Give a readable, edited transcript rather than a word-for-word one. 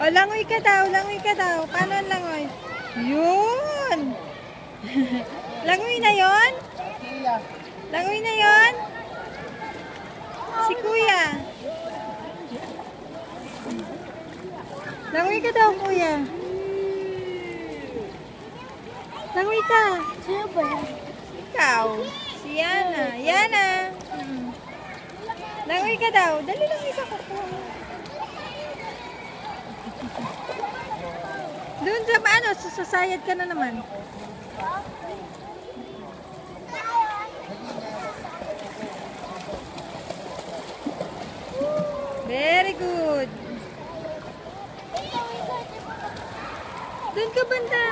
O, langoy ka daw, langoy ka daw. Paano ang langoy? Yun! Langoy na yon? Langoy na yon? Si kuya. Langoy ka daw, kuya. Langoy ka. Sino ba yan? Ikaw. Si Yana. Yana. Langoy ka daw. Dali lang isa ko. Doon sa ano, sasayad ka na naman. Very good. Doon ka banda.